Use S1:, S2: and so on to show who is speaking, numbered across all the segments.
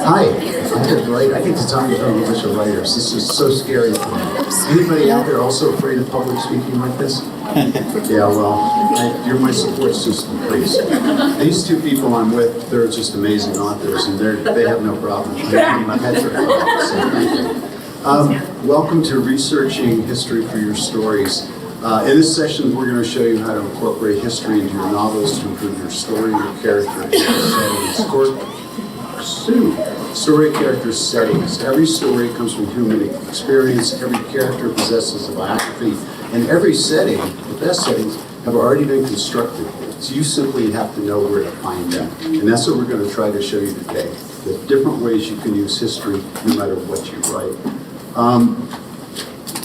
S1: Hi, I get to talk to a bunch of writers. This is so scary for me. Anybody out there also afraid of public speaking like this? Yeah, well, you're my support system, please. These two people I'm with, they're just amazing authors, and they have no problem. My heads are fine, so thank you. Welcome to Researching History for Your Stories. In this session, we're going to show you how to incorporate history into your novels to improve your story, your character, and your settings. Story, character, settings. Every story comes from human experience. Every character possesses a biography, and every setting, the best settings, have already been constructed. So you simply have to know where to find them, and that's what we're going to try to show you today. The different ways you can use history, no matter what you write.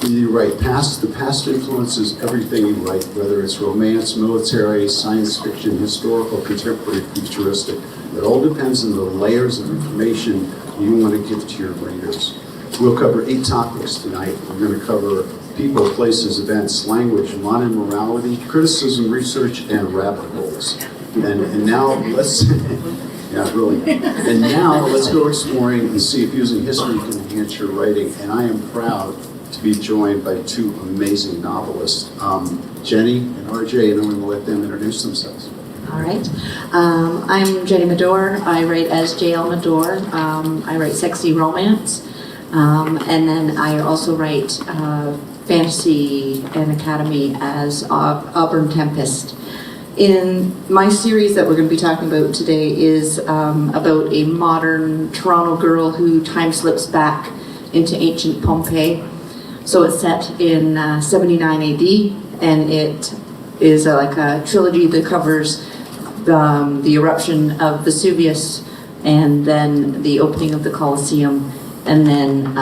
S1: You write past. The past influences everything you write, whether it's romance, military, science fiction, historical, contemporary, futuristic. It all depends on the layers of information you want to give to your readers. We'll cover 8 topics tonight. We're going to cover people, places, events, language, modern morality, criticism, research, and rabbit holes. And now let's, yeah, really. And now let's go exploring and see if using history can enhance your writing. And I am proud to be joined by 2 amazing novelists, Jenny and RJ, and I'm going to let them introduce themselves.
S2: All right. I'm Jenny Madore. I write as J.L. Madore. I write sexy romance. And then I also write fantasy and academy as Auburn Tempest. In my series that we're going to be talking about today is about a modern Toronto girl who time slips back into ancient Pompeii. So it's set in 79 AD, and it is like a trilogy that covers the eruption of Vesuvius, and then the opening of the Colosseum, and then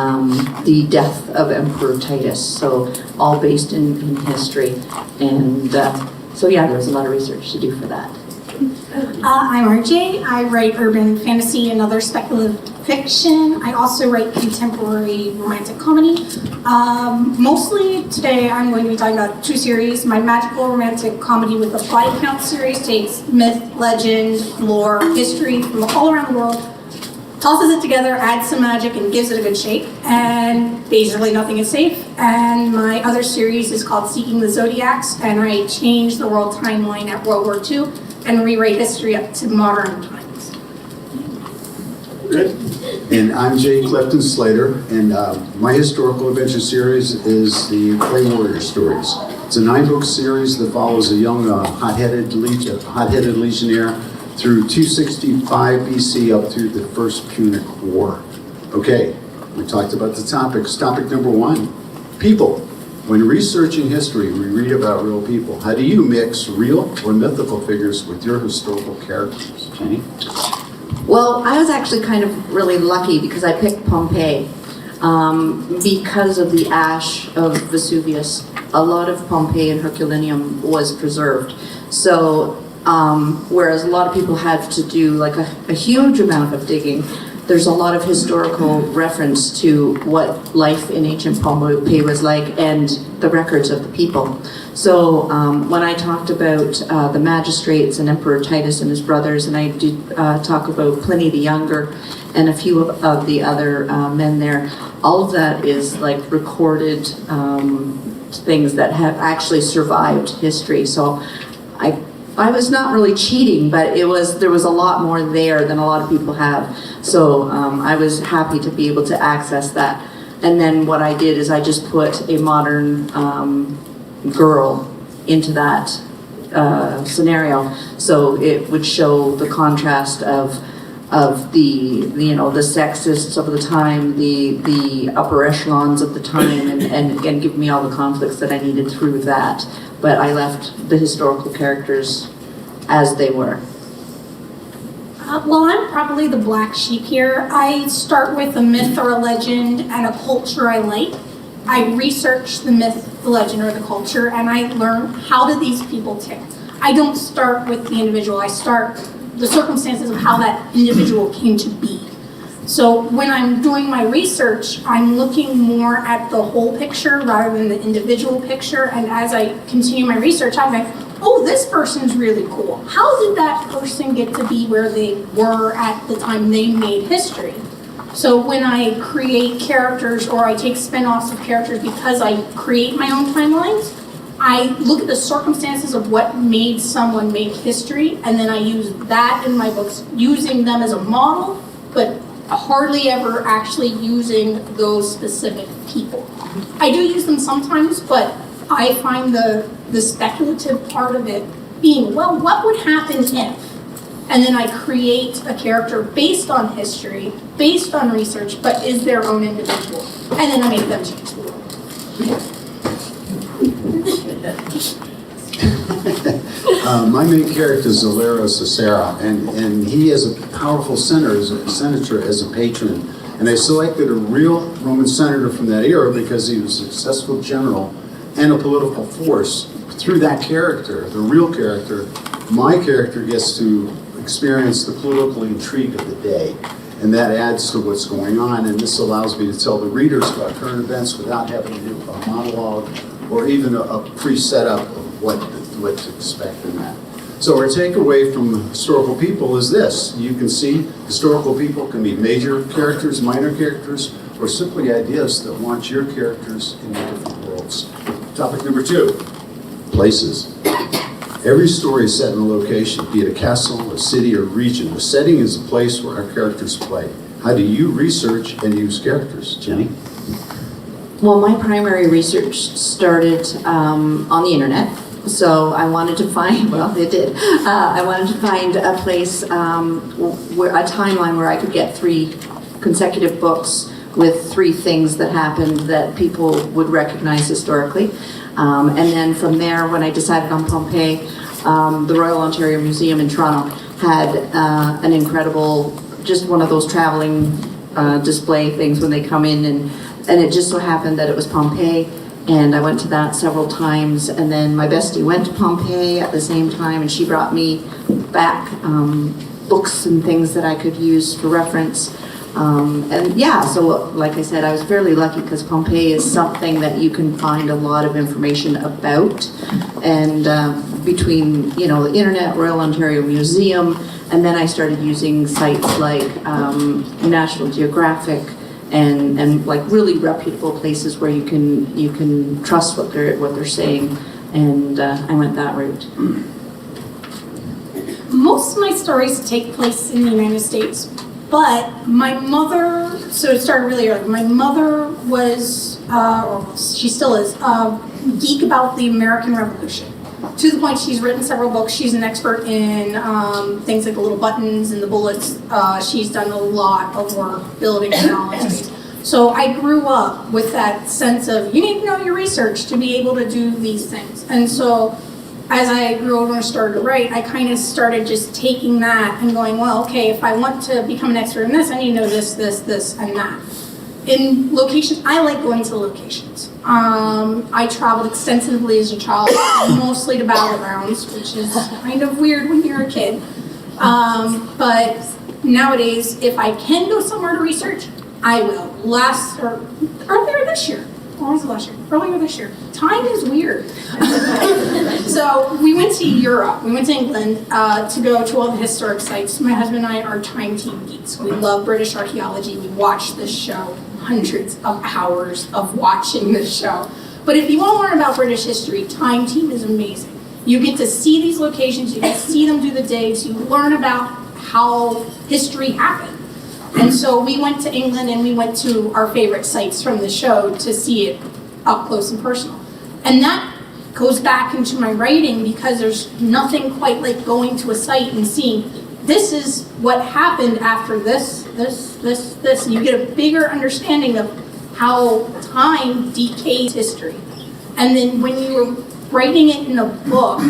S2: the death of Emperor Titus. So all based in history. And so yeah, there was a lot of research to do for that.
S3: I'm RJ. I write urban fantasy and other speculative fiction. I also write contemporary romantic comedy. Mostly today I'm going to be talking about 2 series. My magical romantic comedy with the Body Count series takes myth, legend, lore, history from all around the world, tosses it together, adds some magic, and gives it a good shake. And basically nothing is safe. And my other series is called Seeking the Zodiacs, and I change the world timeline at World War II and rewrite history up to modern times.
S1: Good. And I'm Clifton Slater, and my historical adventure series is the Blain Warrior Stories. It's a 9-book series that follows a young, hot-headed legionnaire through 265 BC up through the First Punic War. Okay, we talked about the topics. Topic number 1, people. When researching history, we read about real people. How do you mix real or mythical figures with your historical characters? Jenny?
S2: Well, I was actually kind of really lucky because I picked Pompeii. Because of the ash of Vesuvius, a lot of Pompeii and Herculaneum was preserved. So, whereas a lot of people had to do like a huge amount of digging, there's a lot of historical reference to what life in ancient Pompeii was like and the records of the people. So when I talked about the magistrates and Emperor Titus and his brothers, and I did talk about Pliny the Younger and a few of the other men there, all of that is like recorded things that have actually survived history. So I was not really cheating, but there was a lot more there than a lot of people have. So I was happy to be able to access that. And then what I did is I just put a modern girl into that scenario, so it would show the contrast of the the sexists of the time, the upper echelons of the time, and give me all the conflicts that I needed through that. But I left the historical characters as they were.
S3: Well, I'm probably the black sheep here. I start with a myth or a legend and a culture I like. I research the myth, the legend, or the culture, and I learn how do these people tick. I don't start with the individual. I start the circumstances of how that individual came to be. So when I'm doing my research, I'm looking more at the whole picture rather than the individual picture. And as I continue my research, I'm like, oh, this person's really cool. How did that person get to be where they were at the time they made history? So when I create characters or I take spin-offs of characters because I create my own timelines, I look at the circumstances of what made someone make history, and then I use that in my books, using them as a model, but hardly ever actually using those specific people. I do use them sometimes, but I find the speculative part of it being, well, what would happen if? And then I create a character based on history, based on research, but is their own individual. And then I make them change the world.
S1: My main character is Zolero Cicera, and he is a powerful senator as a patron. And I selected a real Roman senator from that era because he was a successful general and a political force. Through that character, the real character, my character gets to experience the political intrigue of the day. And that adds to what's going on, and this allows me to tell the readers about current events without having to do a monologue or even a pre-setup of what to expect in that. So our takeaway from historical people is this. You can see historical people can be major characters, minor characters, or simply ideas that launch your characters into different worlds. Topic number 2, places. Every story is set in a location, be it a castle, a city, or region. The setting is a place where our characters play. How do you research and use characters? Jenny?
S2: Well, my primary research started on the internet. So I wanted to find, well, it did. I wanted to find a place, a timeline where I could get 3 consecutive books with 3 things that happened that people would recognize historically. And then from there, when I decided on Pompeii, the Royal Ontario Museum in Toronto had an incredible, just one of those traveling display things when they come in, and it just so happened that it was Pompeii, and I went to that several times, and then my bestie went to Pompeii at the same time, and she brought me back books and things that I could use for reference. And yeah, so like I said, I was fairly lucky because Pompeii is something that you can find a lot of information about, and between, you know, the internet, Royal Ontario Museum, and then I started using sites like National Geographic and like really reputable places where you can trust what they're saying, and I went that route.
S3: Most of my stories take place in the United States, but my mother, so it started really early. My mother was, or she still is, a geek about the American Revolution. To the point she's written several books. She's an expert in things like the little buttons and the bullets. She's done a lot of work building knowledge. So I grew up with that sense of, you need to know your research to be able to do these things. And so as I grew older and started to write, I kind of started just taking that and going, well, okay, if I want to become an expert in this, I need to know this, this, this, and that. In locations, I like going to locations. I traveled extensively as a child, mostly to battlegrounds, which is kind of weird when you're a kid. But nowadays, if I can go somewhere to research, I will. Earlier this year. Or was it last year? Earlier this year. Time is weird. So we went to Europe. We went to England to go to all the historic sites. My husband and I are time team geeks. We love British archaeology. We watch this show. Hundreds of hours of watching this show. But if you want to learn about British history, Time Team is amazing. You get to see these locations. You get to see them do the days. You learn about how history happened. And so we went to England and we went to our favorite sites from the show to see it up close and personal. And that goes back into my writing because there's nothing quite like going to a site and seeing this is what happened after this. And you get a bigger understanding of how time decays history. And then when you're writing it in a book,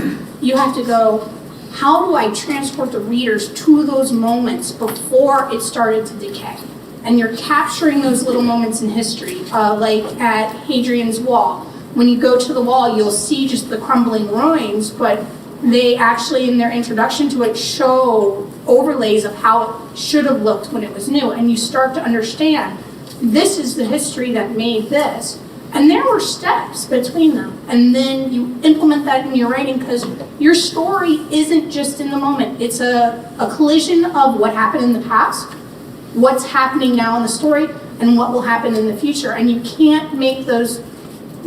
S3: you have to go, how do I transport the readers to those moments before it started to decay? And you're capturing those little moments in history, like at Hadrian's Wall. When you go to the wall, you'll see just the crumbling ruins, but they actually, in their introduction to it, show overlays of how it should have looked when it was new. And you start to understand, this is the history that made this. And And there were steps between them. And then you implement that in your writing because your story isn't just in the moment. It's a collision of what happened in the past, what's happening now in the story, and what will happen in the future. And you can't make the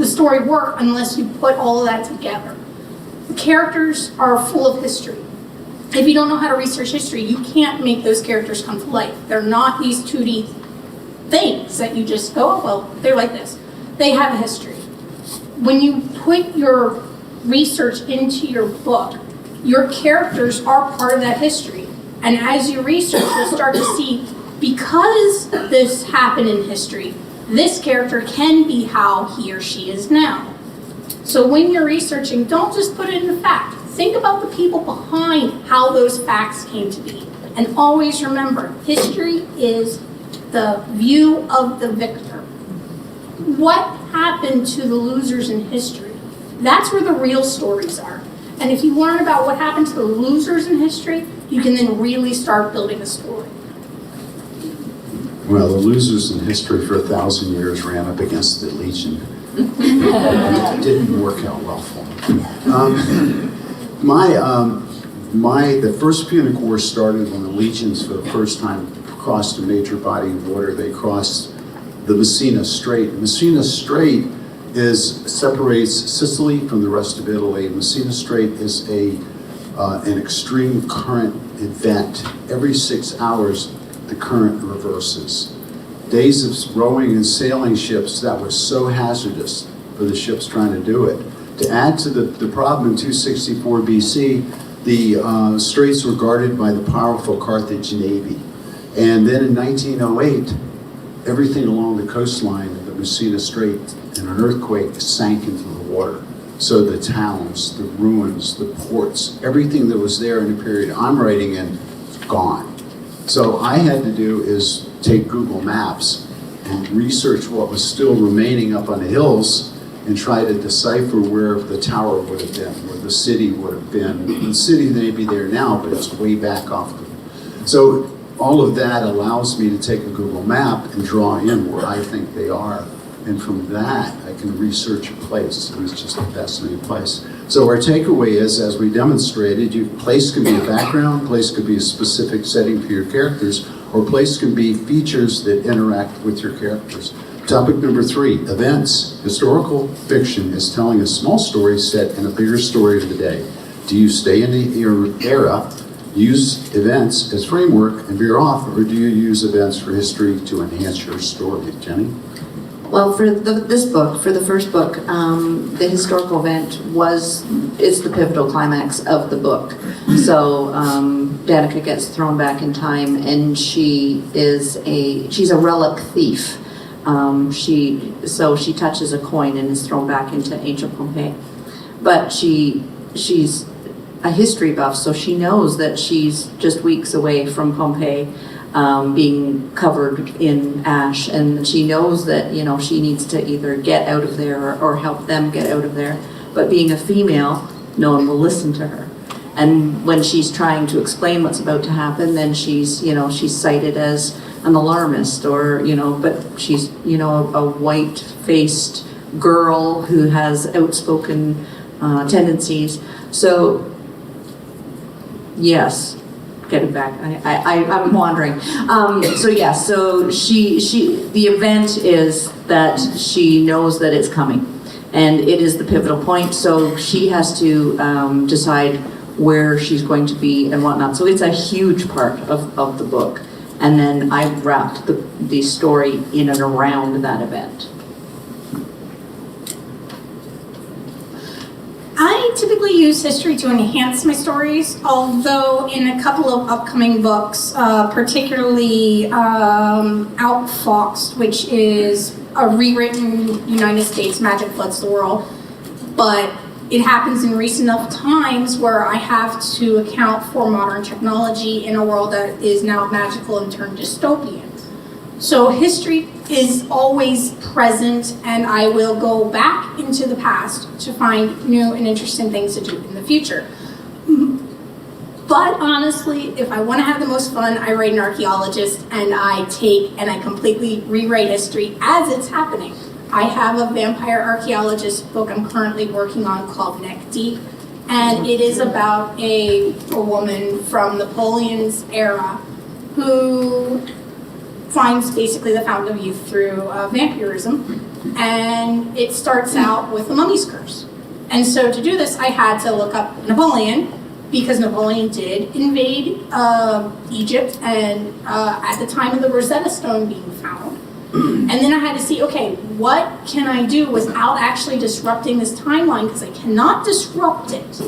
S3: story work unless you put all of that together. The characters are full of history. If you don't know how to research history, you can't make those characters come to life. They're not these 2D things that you just go, oh, well, they're like this. They have a history. When you put your research into your book, your characters are part of that history. And as you research, you'll start to see, because this happened in history, this character can be how he or she is now. So when you're researching, don't just put it in the fact. Think about the people behind how those facts came to be. And always remember, history is the view of the victor. What happened to the losers in history? That's where the real stories are. And if you learn about what happened to the losers in history, you can then really start building a story.
S1: Well, the losers in history for 1,000 years ran up against the Legion. It didn't work out well for them. The first Punic War started when the legions for the first time crossed a major body of water. They crossed the Messina Strait. Messina Strait separates Sicily from the rest of Italy. Messina Strait is an extreme current event. Every 6 hours, the current reverses. Days of rowing and sailing ships that was so hazardous for the ships trying to do it. To add to the problem, in 264 BC, the straits were guarded by the powerful Carthage navy. And then in 1908, everything along the coastline of the Messina Strait in an earthquake sank into the water. So the towns, the ruins, the ports, everything that was there in the period I'm writing in, is gone. So I had to do is take Google Maps and research what was still remaining up on the hills and try to decipher where the tower would have been, where the city would have been. The city may be there now, but it's way back off. So all of that allows me to take a Google map and draw in where I think they are. And from that, I can research a place, and it's just a fascinating place. So our takeaway is, as we demonstrated, place can be a background, place could be a specific setting for your characters, or place can be features that interact with your characters. Topic number 3, events. Historical fiction is telling a small story set in a bigger story of the day. Do you stay in the era, use events as framework, and veer off, or do you use events for history to enhance your story? Jenny?
S2: Well, for this book, for the first book, the historical event is the pivotal climax of the book. So Danica gets thrown back in time, and she's a relic thief. She touches a coin and is thrown back into ancient Pompeii. But she's a history buff, so she knows that she's just weeks away from Pompeii. Being covered in ash, and she knows that she needs to either get out of there or help them get out of there. But being a female, no one will listen to her. And when she's trying to explain what's about to happen, then she's cited as an alarmist, or but she's a white-faced girl who has outspoken tendencies. So yes. Getting back, I'm wandering. So the event is that she knows that it's coming, and it is the pivotal point. So she has to decide where she's going to be and whatnot. So it's a huge part of the book, and then I wrapped the story in and around that event.
S3: I typically use history to enhance my stories, although in a couple of upcoming books, particularly Outfoxed, which is a rewritten United States Magic Floods the World, but it happens in recent enough times where I have to account for modern technology in a world that is now magical and turned dystopian. So history is always present, and I will go back into the past to find new and interesting things to do in the future. But honestly, if I want to have the most fun, I write an archaeologist, and I completely rewrite history as it's happening. I have a vampire archaeologist book I'm currently working on called Neck Deep, and it is about a woman from Napoleon's era who finds basically the fountain of youth through vampirism, and it starts out with the mummy's curse. And so to do this, I had to look up Napoleon, because Napoleon did invade Egypt, and at the time of the Rosetta Stone being found. And then I had to see, okay, what can I do without actually disrupting this timeline, because I cannot disrupt it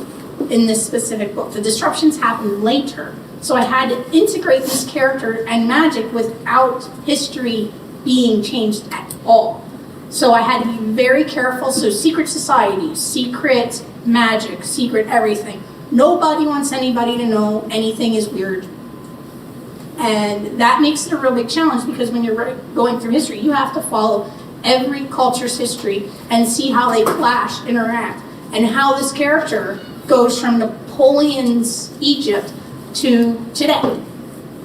S3: in this specific book. The disruptions happen later. So I had to integrate this character and magic without history being changed at all. So I had to be very careful. So secret societies, secret magic, secret everything. Nobody wants anybody to know anything is weird. And that makes it a real big challenge, because when you're going through history, you have to follow every culture's history and see how they clash, interact, and how this character goes from Napoleon's Egypt to today.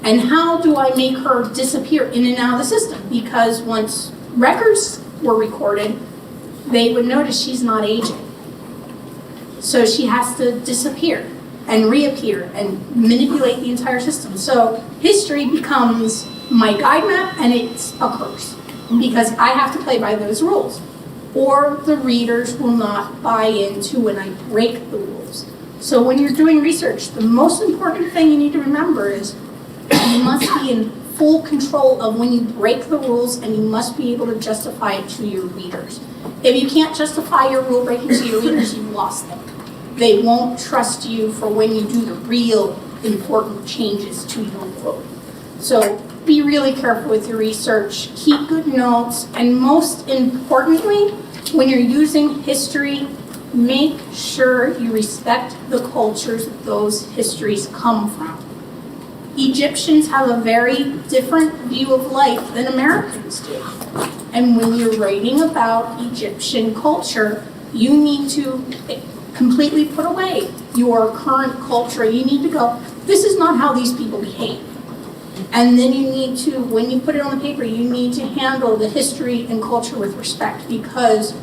S3: And how do I make her disappear in and out of the system? Because once records were recorded, they would notice she's not aging. So she has to disappear and reappear and manipulate the entire system. So history becomes my guide map, and it's a curse, because I have to play by those rules, or the readers will not buy into when I break the rules. So when you're doing research, the most important thing you need to remember is you must be in full control of when you break the rules, and you must be able to justify it to your readers. If you can't justify your rule breaking to your readers, you've lost them. They won't trust you for when you do the real important changes to your world. So be really careful with your research, keep good notes, and most importantly, when you're using history, make sure you respect the cultures that those histories come from. Egyptians have a very different view of life than Americans do. And when you're writing about Egyptian culture, you need to completely put away your current culture. You need to go, this is not how these people behave. And then you need to, when you put it on the paper, you need to handle the history and culture with respect, because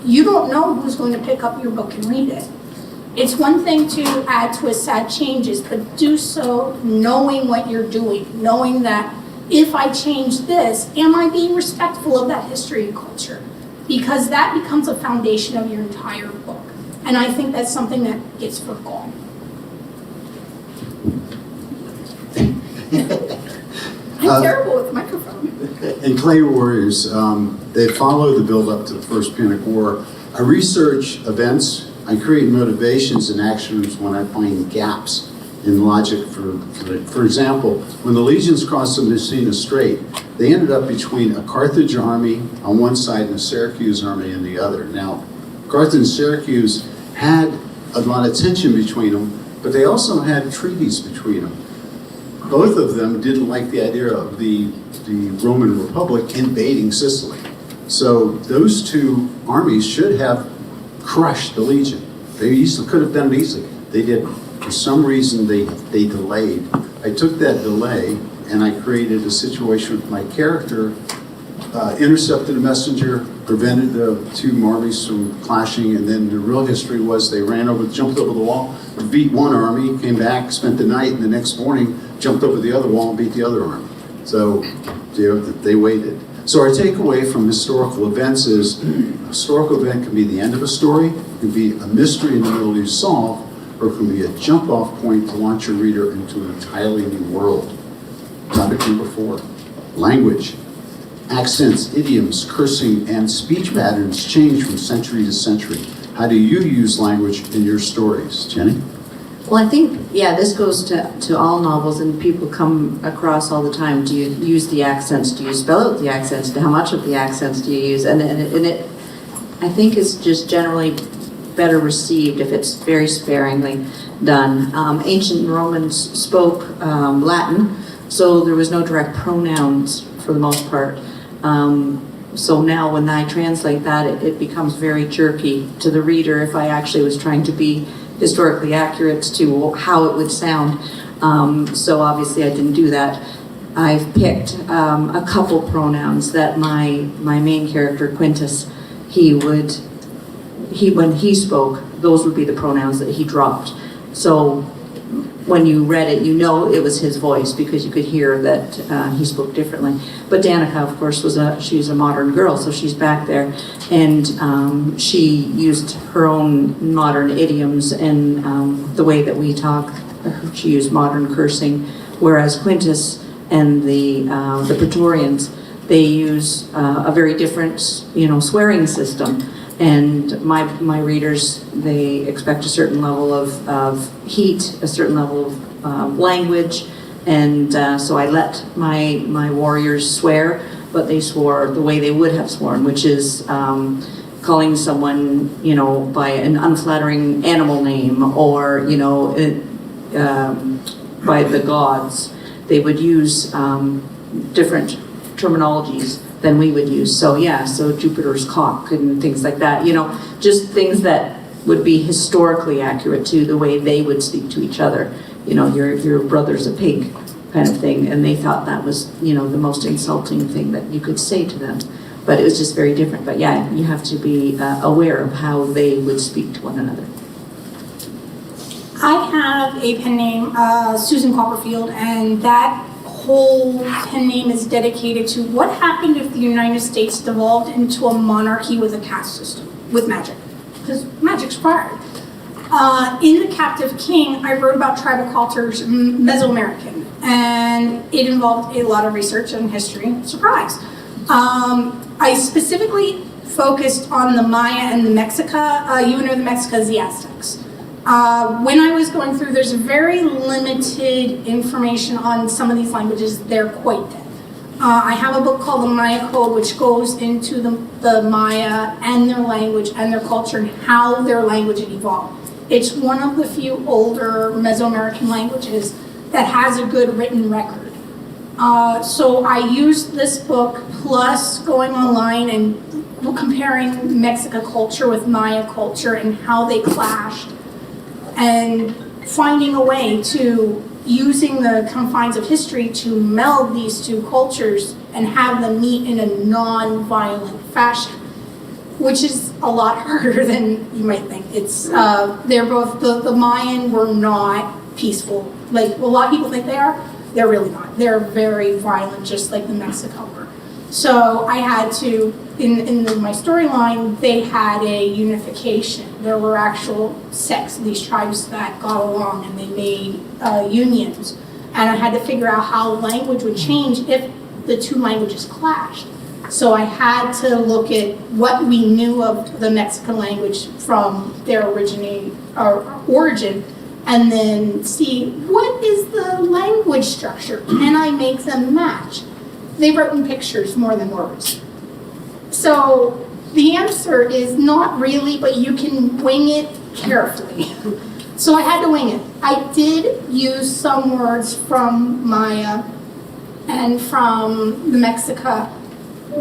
S3: you don't know who's going to pick up your book and read it. It's one thing to add to a sad changes, but do so knowing what you're doing, knowing that if I change this, am I being respectful of that history and culture? Because that becomes a foundation of your entire book. And I think that's something that gets forgotten. I'm terrible with the microphone.
S1: In Clay Warriors, they follow the build-up to the First Punic War. I research events, I create motivations and actions when I find gaps in logic. For example, when the legions crossed the Messina Strait, they ended up between a Carthage army on one side and a Syracuse army on the other. Now, Carthage and Syracuse had a lot of tension between them, but they also had treaties between them. Both of them didn't like the idea of the Roman Republic invading Sicily. So those two armies should have crushed the legion. They could have done it easily. They didn't. For some reason, they delayed. I took that delay and I created a situation with my character, intercepted a messenger, prevented the two armies from clashing, and then the real history was they jumped over the wall, beat one army, came back, spent the night, and the next morning jumped over the other wall and beat the other army. So they waited. So our takeaway from historical events is a historical event can be the end of a story, it can be a mystery in the middle you solve, or it can be a jump-off point to launch your reader into an entirely new world. Topic number 4, language. Accents, idioms, cursing, and speech patterns change from century to century. How do you use language in your stories? Jenny?
S2: Well, I think, this goes to all novels, and people come across all the time. Do you use the accents? Do you spell out the accents? How much of the accents do you use? And it, I think, is just generally better received if it's very sparingly done. Ancient Romans spoke Latin, so there was no direct pronouns for the most part. So now when I translate that, it becomes very jerky to the reader if I actually was trying to be historically accurate to how it would sound. So obviously I didn't do that. I've picked a couple pronouns that my main character, Quintus, when he spoke, those would be the pronouns that he dropped. So when you read it, you know it was his voice because you could hear that he spoke differently. But Danica, of course, she's a modern girl, so she's back there, and she used her own modern idioms and the way that we talk. She used modern cursing, whereas Quintus and the Praetorians, they use a very different, swearing system. And my readers, they expect a certain level of heat, a certain level of language, and so I let my warriors swear, but they swore the way they would have sworn, which is calling someone, by an unflattering animal name, or by the gods. They would use different terminologies than we would use. So Jupiter's cock and things like that, just things that would be historically accurate to the way they would speak to each other. Your brother's a pig kind of thing, and they thought that was, the most insulting thing that you could say to them. But it was just very different. But yeah, you have to be aware of how they would speak to one another.
S3: I have a pen name, Susan Copperfield, and that whole pen name is dedicated to what happened if the United States devolved into a monarchy with a caste system, with magic, because magic's required. In The Captive King, I wrote about tribal cultures, Mesoamerican, and it involved a lot of research and history. Surprise. I specifically focused on the Maya and the Mexica. You know the Mexicas, the Aztecs. When I was going through, there's very limited information on some of these languages. They're quite dead. I have a book called The Maya Code, which goes into the Maya and their language and their culture and how their language evolved. It's one of the few older Mesoamerican languages that has a good written record. So I used this book plus going online and comparing Mexican culture with Maya culture and how they clashed, and finding a way to, using the confines of history, to meld these two cultures and have them meet in a non-violent fashion, which is a lot harder than you might think. It's they're both, the Mayan were not peaceful. Like a lot of people think they are, they're really not. They're very violent, just like the Mexico were. So I had to, in my storyline, they had a unification. There were actual sects, these tribes that got along, and they made unions. And I had to figure out how language would change if the two languages clashed. So I had to look at what we knew of the Mexican language from their origin, and then see what is the language structure. Can I make them match? They wrote in pictures more than words. So the answer is not really, but you can wing it carefully. So I had to wing it. I did use some words from Maya and from the Mexica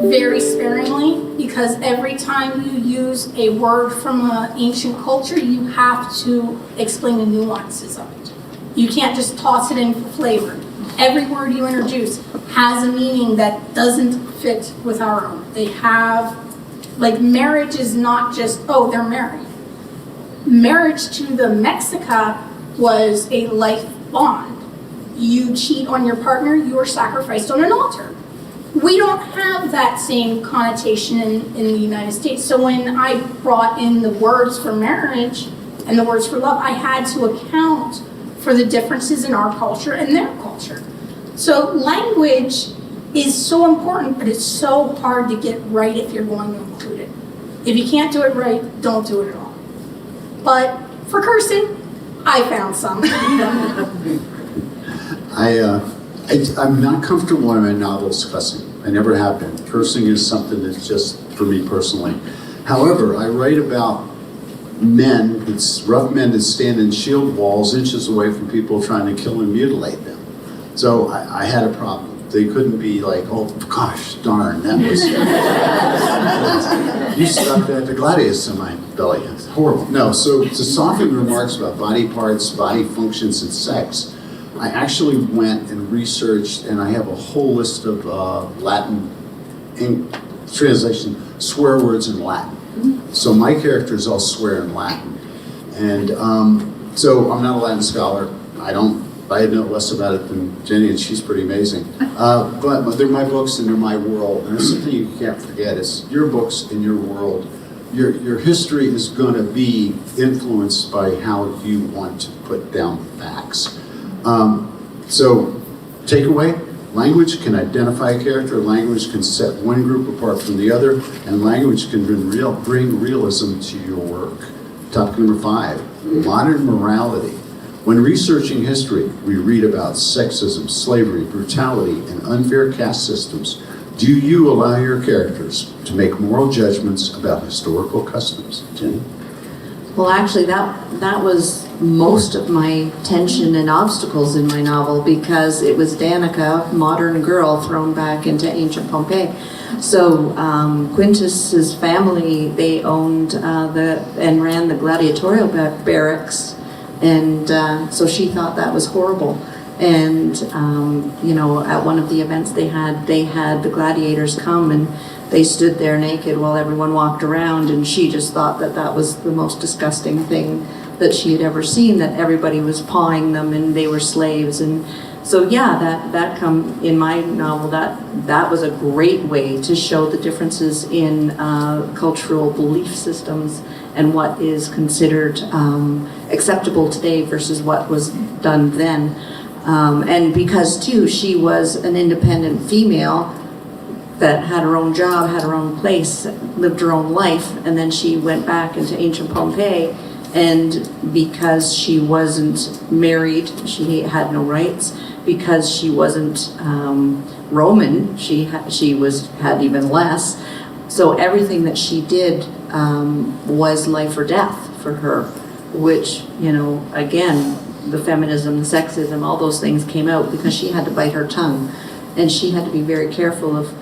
S3: very sparingly, because every time you use a word from an ancient culture, you have to explain the nuances of it. You can't just toss it in for flavor. Every word you introduce has a meaning that doesn't fit with our own. They have, like, marriage is not just, oh, they're married. Marriage to the Mexica was a life bond. You cheat on your partner, you are sacrificed on an altar. We don't have that same connotation in the United States. So when I brought in the words for marriage and the words for love, I had to account for the differences in our culture and their culture. So language is so important, but it's so hard to get right if you're going to include it. If you can't do it right, don't do it at all. But for cursing, I found some.
S1: I'm not comfortable in my novels cussing. I never have been. Cursing is something that's just for me personally. However, I write about men, it's rough men that stand in shield walls inches away from people trying to kill and mutilate them. So I had a problem. They couldn't be like, oh gosh, darn, that was you stuck the gladius in my belly. It's horrible. No, so to soften remarks about body parts, body functions, and sex, I actually went and researched, and I have a whole list of Latin translation, swear words in Latin. So my characters all swear in Latin. And so I'm not a Latin scholar. I know less about it than Jenny, and she's pretty amazing. But they're my books and they're my world. And it's something you can't forget. It's your books and your world. Your history is going to be influenced by how you want to put down facts. So, takeaway, language can identify a character, language can set one group apart from the other, and language can bring realism to your work. Topic number 5, modern morality. When researching history, we read about sexism, slavery, brutality, and unfair caste systems. Do you allow your characters to make moral judgments about historical customs? Jenny?
S2: Well, actually, that was most of my tension and obstacles in my novel, because it was Danica, modern girl, thrown back into ancient Pompeii. So Quintus's family, they owned and ran the gladiatorial barracks, and so she thought that was horrible. And at one of the events they had the gladiators come, and they stood there naked while everyone walked around, and she just thought that was the most disgusting thing that she had ever seen, that everybody was pawing them and they were slaves. And so that come in my novel, that was a great way to show the differences in cultural belief systems and what is considered acceptable today versus what was done then. And because too, she was an independent female that had her own job, had her own place, lived her own life, and then she went back into ancient Pompeii, and because she wasn't married, she had no rights. Because she wasn't Roman, she had even less. So everything that she did was life or death for her, which, again, the feminism, the sexism, all those things came out because she had to bite her tongue, and she had to be very careful of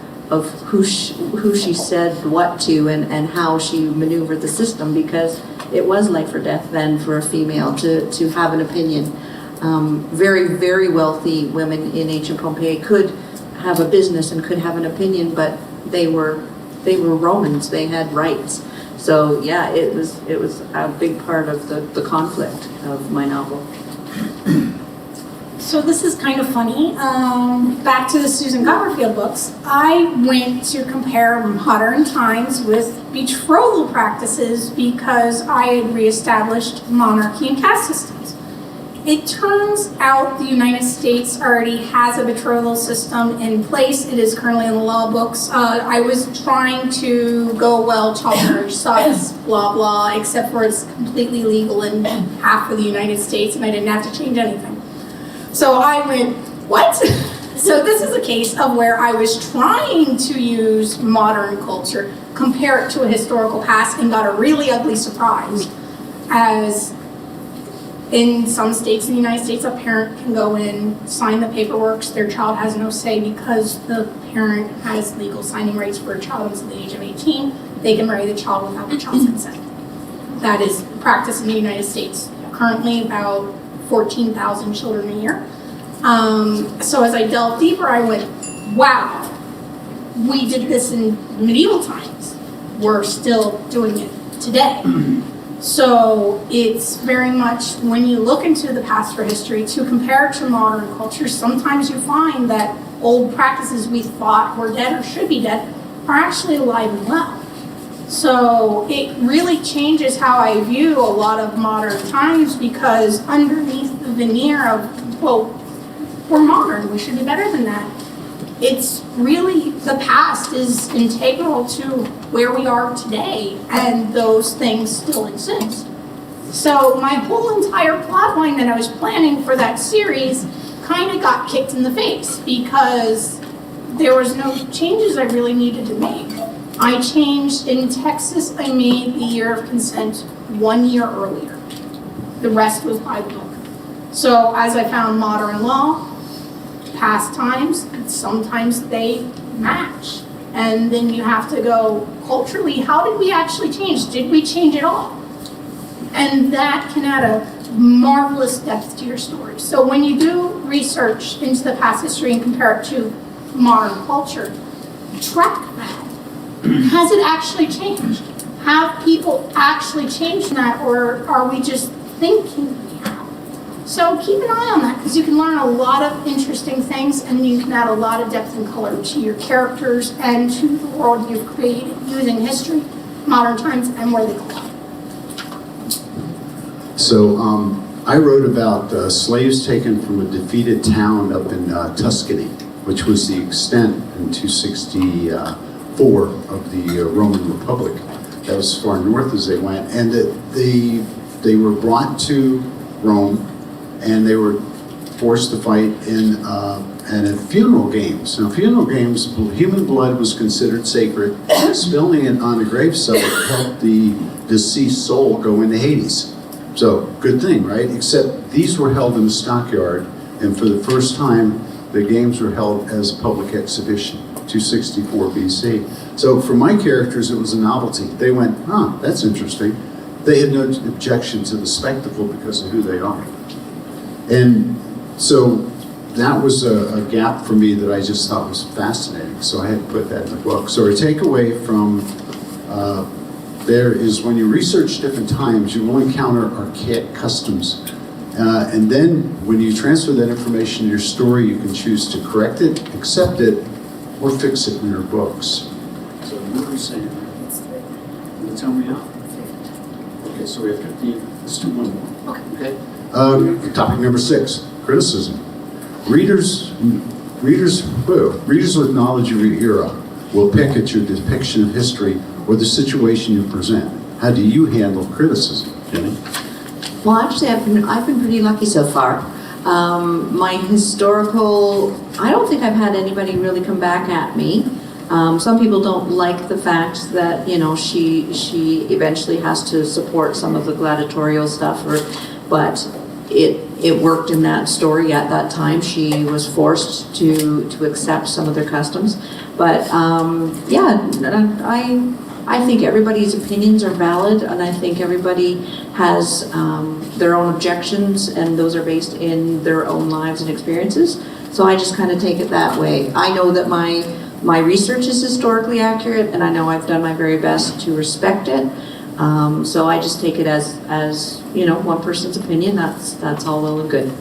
S2: who she said what to and how she maneuvered the system, because it was life or death then for a female to have an opinion. Very, very wealthy women in ancient Pompeii could have a business and could have an opinion, but they were Romans. They had rights. So yeah, it was a big part of the conflict of my novel.
S3: So this is kind of funny. Back to the Susan Copperfield books, I went to compare modern times with betrothal practices because I had reestablished monarchy and caste systems. It turns out the United States already has a betrothal system in place. It is currently in the law books. I was trying to go, well, child marriage sucks, blah, blah, except for it's completely legal in half of the United States, and I didn't have to change anything. So I went, what? So this is a case of where I was trying to use modern culture, compare it to a historical past, and got a really ugly surprise. As in some states in the United States, a parent can go in, sign the paperwork, their child has no say because the parent has legal signing rights for a child until the age of 18. They can marry the child without the child's consent. That is practice in the United States. Currently about 14,000 children a year. So as I delved deeper, I went, wow, we did this in medieval times. We're still doing it today. So it's very much, when you look into the past for history, to compare it to modern culture, sometimes you find that old practices we thought were dead or should be dead are actually alive and well. So it really changes how I view a lot of modern times, because underneath the veneer of, well, we're modern, we should be better than that, it's really, the past is integral to where we are today, and those things still exist. So my whole entire plot line that I was planning for that series kind of got kicked in the face, because there was no changes I really needed to make. I changed, in Texas, I made the year of consent 1 year earlier. The rest was by the book. So as I found modern law, past times, sometimes they match. And then you have to go, culturally, how did we actually change? Did we change at all? And that can add a marvelous depth to your story. So when you do research into the past history and compare it to modern culture, track that. Has it actually changed? Have people actually changed that, or are we just thinking we have? So keep an eye on that, because you can learn a lot of interesting things, and you can add a lot of depth and color to your characters and to the world you've created using history, modern times, and where they go.
S1: So I wrote about slaves taken from a defeated town up in Tuscany, which was the extent in 264 of the Roman Republic. That was as far north as they went, and they were brought to Rome, and they were forced to fight in funeral games. Now, funeral games, human blood was considered sacred. Spilling it on a gravesite helped the deceased soul go into Hades. So, good thing, right? Except these were held in the stockyard, and for the first time, the games were held as a public exhibition, 264 BC. So for my characters, it was a novelty. They went, that's interesting. They had no objection to the spectacle because of who they are. And so that was a gap for me that I just thought was fascinating. So I had to put that in the book. So our takeaway from there is when you research different times, you will encounter archaic customs. And then when you transfer that information to your story, you can choose to correct it, accept it, or fix it in your books. So what are we saying? Can you tell me now? Okay, so we have 15. Let's do one more. Okay. Topic number 6, criticism. Readers with knowledge of your era will pick at your depiction of history or the situation you present. How do you handle criticism, Jenny?
S2: Well, actually, I've been pretty lucky so far. My historical, I don't think I've had anybody really come back at me. Some people don't like the fact that, you know, she eventually has to support some of the gladiatorial stuff, but it worked in that story at that time. She was forced to accept some of their customs. But yeah, I think everybody's opinions are valid, and I think everybody has their own objections, and those are based in their own lives and experiences. So I just kind of take it that way. I know that my research is historically accurate, and I know I've done my very best to respect it. So I just take it as you know, one person's opinion. That's all well and good.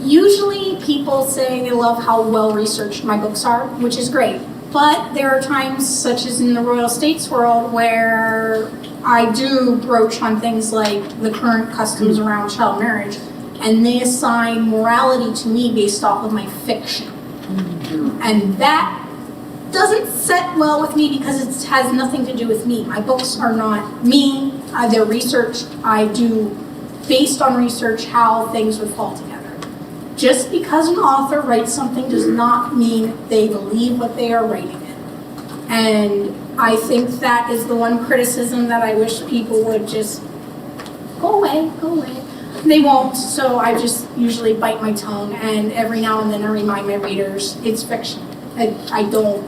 S3: Usually people say they love how well researched my books are, which is great. But there are times, such as in the Royal States world, where I do broach on things like the current customs around child marriage, and they assign morality to me based off of my fiction. And that doesn't set well with me because it has nothing to do with me. My books are not me, they're researched. I do, based on research, how things would fall together. Just because an author writes something does not mean they believe what they are writing in. And I think that is the one criticism that I wish people would just go away. They won't, so I just usually bite my tongue, and every now and then I remind my readers it's fiction. I don't,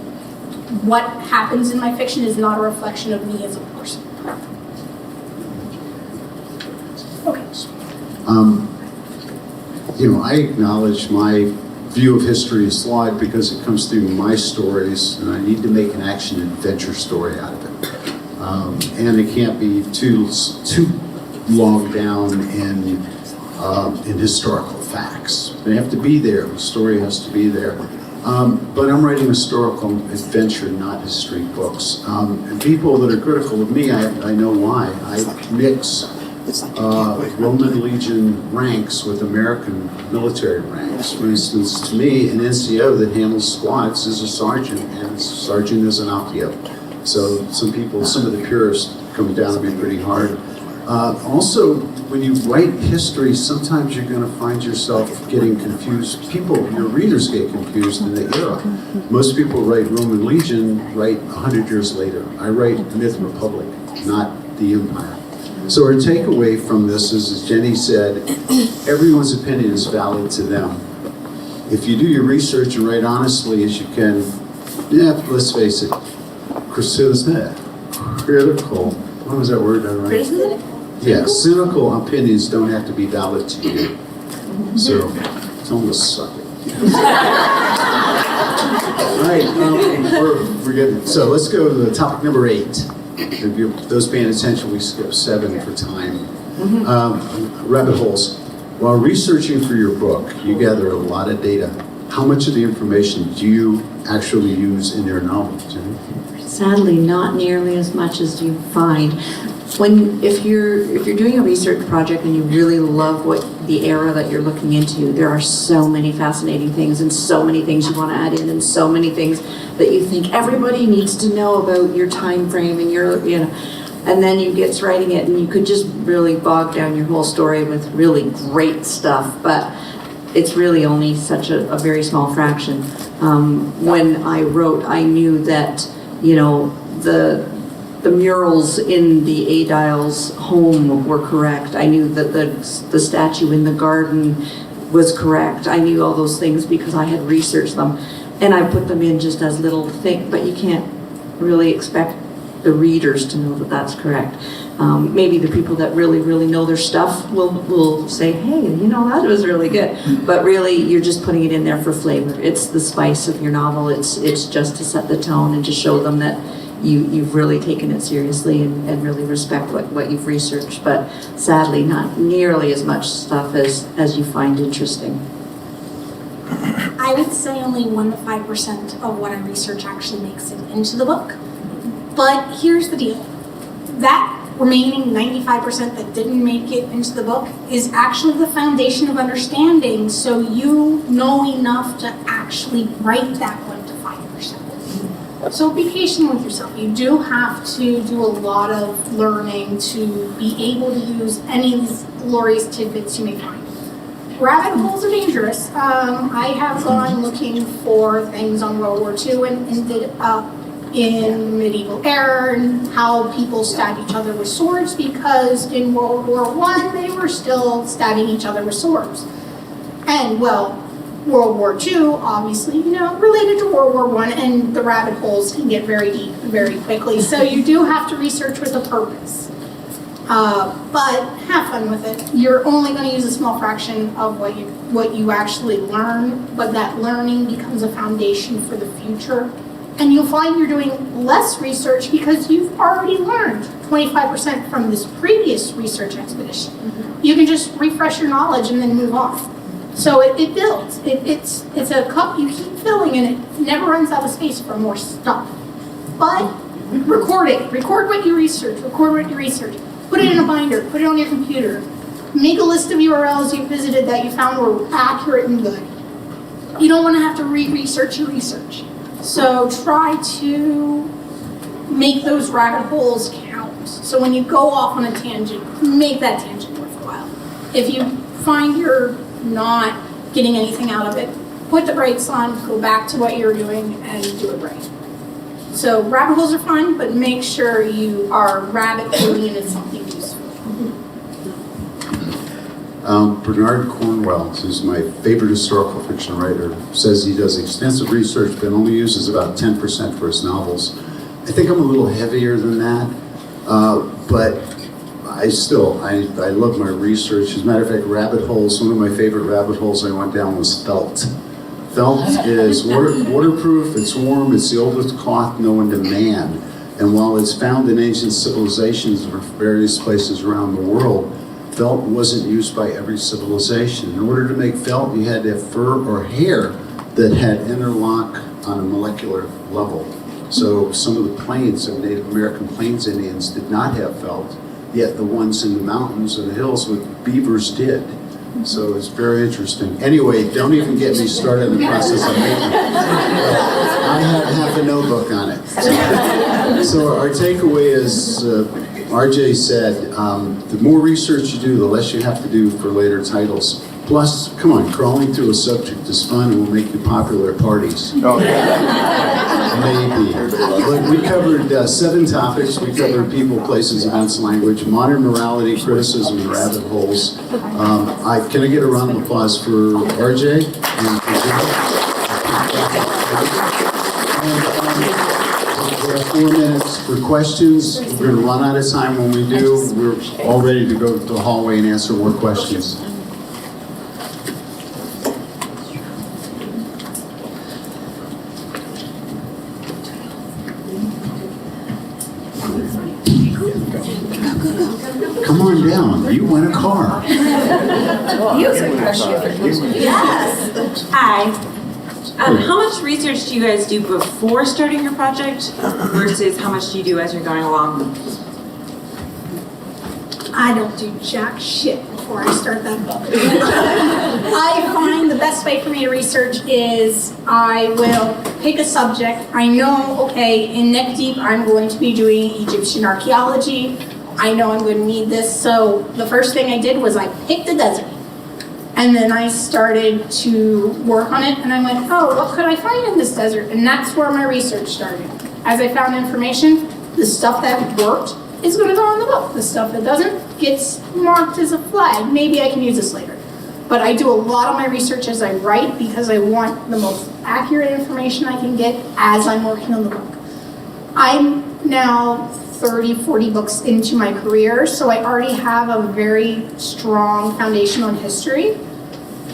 S3: what happens in my fiction is not a reflection of me as a person. Okay.
S1: You know, I acknowledge my view of history is flawed because it comes through my stories, and I need to make an action adventure story out of it. And it can't be too logged down in historical facts. They have to be there. The story has to be there. But I'm writing historical adventure, not history books. And people that are critical of me, I know why. I mix Roman legion ranks with American military ranks. For instance, to me, an NCO that handles squads is a sergeant, and a sergeant is an OPIO. So some of the purists come down to me pretty hard. Also, when you write history, sometimes you're going to find yourself getting confused. Your readers get confused in the era. Most people write Roman legion, write 100 years later. I write Myth Republic, not the Empire. So our takeaway from this is, as Jenny said, everyone's opinion is valid to them. If you do your research and write honestly as you can, yeah, let's face it, critical, what was that word I write? Yeah, cynical opinions don't have to be valid to you. So, it's almost suck it. All right, we're good. So let's go to the topic number 8. If you're, those paying attention, we skip 7 for time. Rabbit holes. While researching for your book, you gather a lot of data. How much of the information do you actually use in your novel, Jenny?
S2: Sadly, not nearly as much as you find. If you're doing a research project and you really love what the era that you're looking into, there are so many fascinating things and so many things you want to add in and so many things that you think everybody needs to know about your time frame and and then you get to writing it and you could just really bog down your whole story with really great stuff, but it's really only such a very small fraction. When I wrote, I knew that, the murals in the Adil's home were correct. I knew that the statue in the garden was correct. I knew all those things because I had researched them. And I put them in just as little thing, but you can't really expect the readers to know that that's correct. Maybe the people that really, really know their stuff will say, hey, that was really good. But really, you're just putting it in there for flavor. It's the spice of your novel. It's just to set the tone and to show them that you've really taken it seriously and really respect what you've researched. But sadly, not nearly as much stuff as you find interesting.
S3: I would say only 1 to 5% of what I research actually makes it into the book. But here's the deal. That remaining 95% that didn't make it into the book is actually the foundation of understanding, so you know enough to actually write that 1 to 5%. So be patient with yourself. You do have to do a lot of learning to be able to use any of these glorious tidbits you may find. Rabbit holes are dangerous. I have gone looking for things on World War II and ended up in medieval era and how people stabbed each other with swords, because in World War I they were still stabbing each other with swords. And World War II, obviously, related to World War I, and the rabbit holes can get very deep very quickly. So you do have to research with a purpose. But have fun with it. You're only going to use a small fraction of what you actually learn, but that learning becomes a foundation for the future. And you'll find you're doing less research because you've already learned 25% from this previous research expedition. You can just refresh your knowledge and then move on. So it builds. It's a cup you keep filling, and it never runs out of space for more stuff. But record it. Record what you research. Record what you research. Put it in a binder. Put it on your computer. Make a list of URLs you visited that you found were accurate and good. You don't want to have to re-research your research. So try to make those rabbit holes count. So when you go off on a tangent, make that tangent worthwhile. If you find you're not getting anything out of it, put the brakes on, go back to what you're doing, and do it right. So rabbit holes are fun, but make sure you are rabbit holing into something useful.
S1: Bernard Cornwell, who's my favorite historical fiction writer, says he does extensive research but only uses about 10% for his novels. I think I'm a little heavier than that, but I love my research. As a matter of fact, rabbit holes, one of my favorite rabbit holes I went down was felt. Felt is waterproof, it's warm, it's the oldest cloth known to man. And while it's found in ancient civilizations or various places around the world, felt wasn't used by every civilization. In order to make felt, you had to have fur or hair that had interlock on a molecular level. So some of the plains of Native American Plains Indians did not have felt, yet the ones in the mountains and the hills with beavers did. So it's very interesting. Anyway, don't even get me started in the process of making it. I have half a notebook on it. So our takeaway is, RJ said, the more research you do, the less you have to do for later titles. Plus, come on, crawling through a subject is fun and will make you popular at parties. Oh, yeah. Maybe. But we covered 7 topics. We covered people, places, events, language, modern morality, criticism, and rabbit holes. Can I get a round of applause for RJ and for Jill? We have 4 minutes for questions. We're going to run out of time. When we do, we're all ready to go to the hallway and answer more questions. Come on down. You win a car.
S4: Yes. Hi. How much research do you guys do before starting your project versus how much do you do as you're going along?
S3: I don't do jack shit before I start that book. I find the best way for me to research is I will pick a subject. I know, okay, in Neck Deep, I'm going to be doing Egyptian archaeology. I know I'm going to need this. So the first thing I did was I picked a desert. And then I started to work on it, and I went, oh, what could I find in this desert? And that's where my research started. As I found information, the stuff that worked is going to go in the book. The stuff that doesn't gets marked as a flag. Maybe I can use this later. But I do a lot of my research as I write because I want the most accurate information I can get as I'm working on the book. I'm now 30, 40 books into my career, so I already have a very strong foundation on history.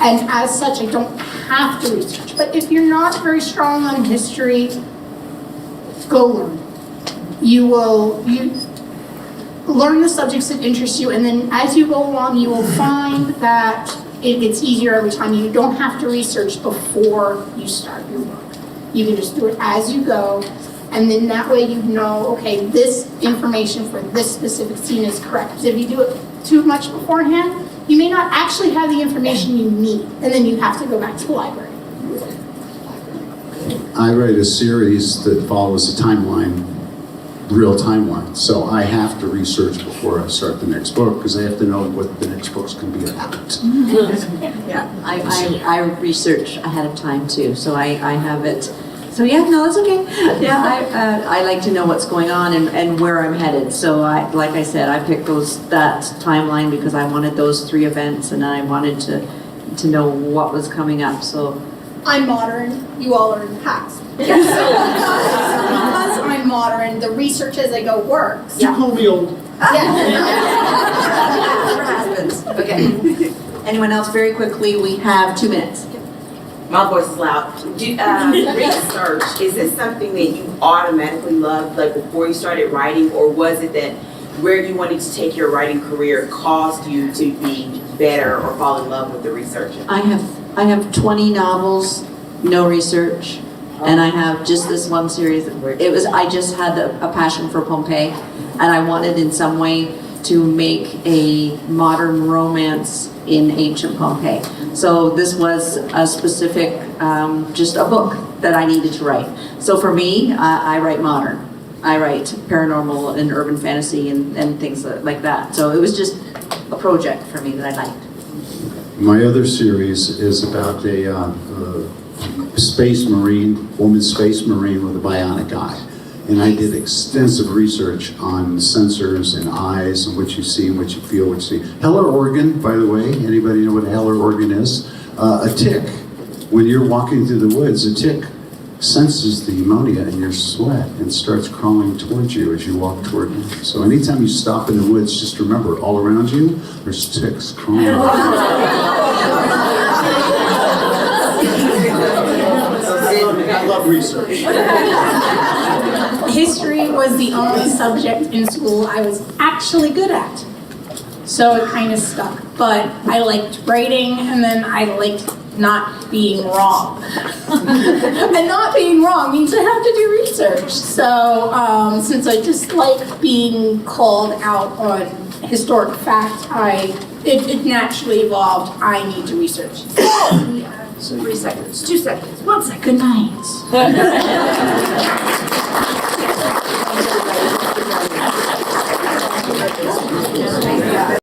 S3: And as such, I don't have to research. But if you're not very strong on history, go learn. You learn the subjects that interest you, and then as you go along, you will find that it gets easier every time. You don't have to research before you start your work. You can just do it as you go, and then that way you know, okay, this information for this specific scene is correct. Because if you do it too much beforehand, you may not actually have the information you need, and then you have to go back to the library.
S1: I write a series that follows a timeline, real timeline. So I have to research before I start the next book because I have to know what the next book's going to be about.
S2: Yeah, I research ahead of time too, so I have it. So yeah, no, it's okay. Yeah, I like to know what's going on and where I'm headed. So like I said, I picked that timeline because I wanted those 3 events and I wanted to know what was coming up. So
S3: I'm modern, you all are in the past. Yes. Because I'm modern, the research as I go works.
S1: You call me old.
S2: Okay. Anyone else? Very quickly, we have 2 minutes.
S5: My voice is loud. Research, is this something that you automatically loved, like before you started writing, or was it that where you wanted to take your writing career caused you to be better or fall in love with the research?
S2: I have 20 novels, no research, and I have just this one series. I just had a passion for Pompeii, and I wanted in some way to make a modern romance in ancient Pompeii. So this was a specific, just a book that I needed to write. So for me, I write modern. I write paranormal and urban fantasy and things like that. So it was just a project for me that I liked.
S1: My other series is about a woman space marine with a bionic eye. And I did extensive research on sensors and eyes and what you see, what you feel, what you see. Heller organ, by the way, anybody know what a Heller organ is? A tick. When you're walking through the woods, a tick senses the ammonia in your sweat and starts crawling towards you as you walk toward you. So anytime you stop in the woods, just remember, all around you, there's ticks crawling. I love research.
S3: History was the only subject in school I was actually good at. So it kind of stuck. But I liked writing, and then I liked not being wrong. And not being wrong means I have to do research. So since I just like being called out on historic fact, it naturally evolved. I need to research.
S4: 3 seconds, 2 seconds, 1 second.
S3: Good night.